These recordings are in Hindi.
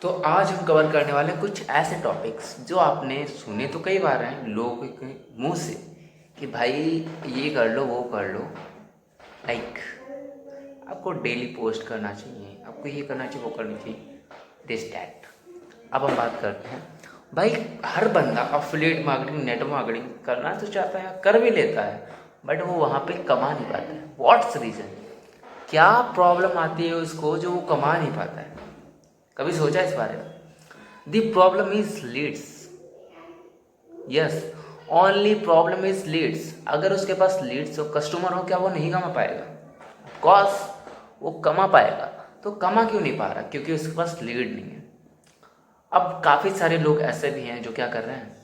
तो आज हम कवर करने वाले हैं कुछ ऐसे टॉपिक्स जो आपने सुने तो कई बार हैं लोगों के मुंह से कि भाई ये कर लो वो कर लो। लाइक आपको डेली पोस्ट करना चाहिए, आपको ये करना चाहिए वो करना चाहिए, दिस डैट। अब हम बात करते हैं भाई, हर बंदा अफिलिएट मार्केटिंग नेटवर्क मार्केटिंग करना तो चाहता है, कर भी लेता है, बट वो वहाँ पे कमा नहीं पाता है। What's reason? क्या प्रॉब्लम आती है उसको जो वो कमा नहीं पाता है? कभी सोचा इस बारे में? The problem is Leeds. Yes, only problem is Leeds. अगर उसके पास लीड्स हो, कस्टमर हो, क्या वो नहीं कमा पाएगा? कॉस वो कमा पाएगा। तो कमा क्यों नहीं पा रहा? क्योंकि उसके पास लीड नहीं है। अब काफ़ी सारे लोग ऐसे भी हैं जो क्या कर रहे हैं,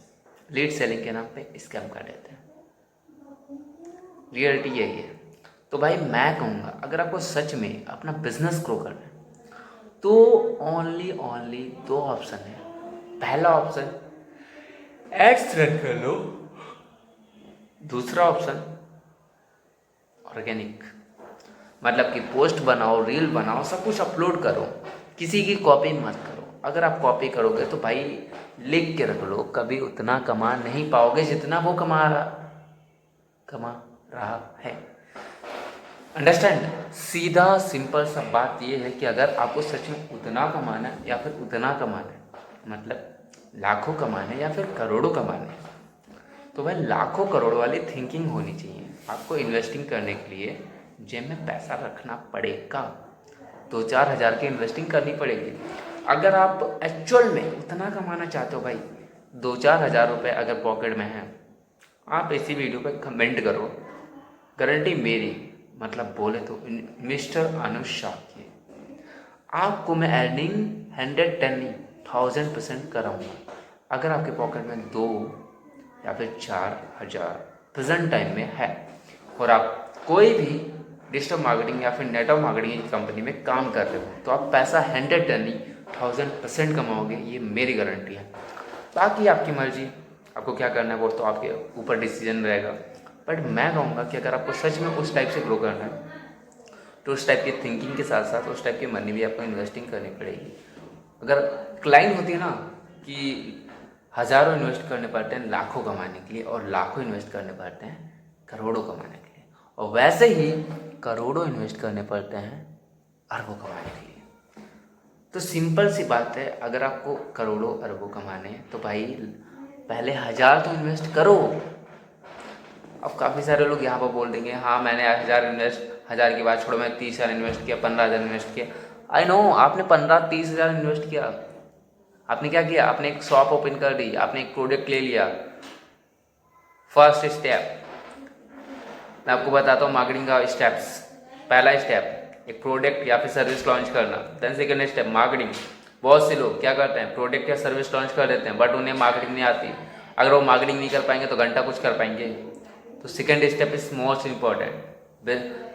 लीड सेलिंग के नाम पे स्कैम कर देते हैं। रियलिटी यही है। तो भाई मैं कहूँगा, अगर आपको सच में अपना बिजनेस ग्रो करना है तो ओनली ओनली दो ऑप्शन है। पहला ऑप्शन एड्स रन कर लो, दूसरा ऑप्शन ऑर्गेनिक। मतलब कि पोस्ट बनाओ, रील बनाओ, सब कुछ अपलोड करो, किसी की कॉपी मत करो। अगर आप कॉपी करोगे तो भाई लिख के रख लो, कभी उतना कमा नहीं पाओगे जितना वो कमा रहा है। अंडरस्टैंड? सीधा सिंपल सा बात ये है कि अगर आपको सच में उतना कमाना है या फिर उतना कमाना है, मतलब लाखों कमाने या फिर करोड़ों कमाने, तो भाई लाखों करोड़ वाली थिंकिंग होनी चाहिए। आपको इन्वेस्टिंग करने के लिए जेब में पैसा रखना पड़ेगा, 2-4 हज़ार की इन्वेस्टिंग करनी पड़ेगी। अगर आप एक्चुअल में उतना कमाना चाहते हो भाई, 2-4 हज़ार रुपये अगर पॉकेट में है, आप इसी वीडियो पे कमेंट करो, गारंटी मेरी, मतलब बोले तो मिस्टर अनुज शाक्य, आपको मैं अर्निंग 110 नहीं 1000% कराऊंगा। अगर आपके पॉकेट में 2 या फिर 4 हज़ार प्रेजेंट टाइम में है और आप कोई भी डिजिटल मार्केटिंग या फिर नेटवर्क मार्केटिंग की कंपनी में काम कर रहे हो, तो आप पैसा 110 नहीं 1000% कमाओगे, ये मेरी गारंटी है। बाकी आपकी मर्जी, आपको क्या करना है वो तो आपके ऊपर डिसीजन रहेगा। बट मैं कहूँगा कि अगर आपको सच में उस टाइप से ग्रो करना है तो उस टाइप की थिंकिंग के साथ साथ उस टाइप की मनी भी आपको इन्वेस्टिंग करनी पड़ेगी। अगर क्लाइंट होती है ना कि हज़ारों इन्वेस्ट करने पड़ते हैं लाखों कमाने के लिए, और लाखों इन्वेस्ट करने पड़ते हैं करोड़ों कमाने के लिए, और वैसे ही करोड़ों इन्वेस्ट करने पड़ते हैं अरबों कमाने के लिए। तो सिंपल सी बात है, अगर आपको करोड़ों अरबों कमाने हैं तो भाई पहले 1000 तो इन्वेस्ट करो। अब काफ़ी सारे लोग यहाँ पर बोल देंगे हाँ मैंने 1000 की बात छोड़ो, मैं 30,000 इन्वेस्ट किया, 15,000 इन्वेस्ट किया। आई नो, आपने 15-30 हज़ार इन्वेस्ट किया, आपने क्या किया? आपने एक शॉप ओपन कर दी, आपने एक प्रोडक्ट ले लिया। फर्स्ट स्टेप मैं आपको बताता हूँ मार्केटिंग का स्टेप्स। पहला स्टेप एक प्रोडक्ट या फिर सर्विस लॉन्च करना। Then second step marketing. बहुत से लोग क्या करते हैं, प्रोडक्ट या सर्विस लॉन्च कर देते हैं बट उन्हें मार्केटिंग नहीं आती। अगर वो मार्केटिंग नहीं कर पाएंगे तो घंटा कुछ कर पाएंगे? तो second step is most important.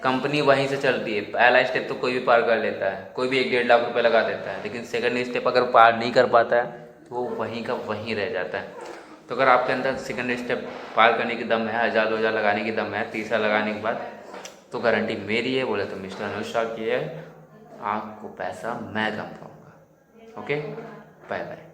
Company वहीं से चलती है। पहला स्टेप तो कोई भी पार कर लेता है, कोई भी 1-1.5 लाख रुपए लगा देता है, लेकिन सेकंड स्टेप अगर पार नहीं कर पाता है तो वो वहीं का वहीं रह जाता है। तो अगर आपके अंदर सेकंड स्टेप पार करने की दम है, 1000-2000 लगाने की दम है, 30 लगाने के बाद, तो गारंटी मेरी है, बोले तो मिस्टर अनुज शाक्य है, आपको पैसा मैं कम पाऊँगा। Okay, bye bye.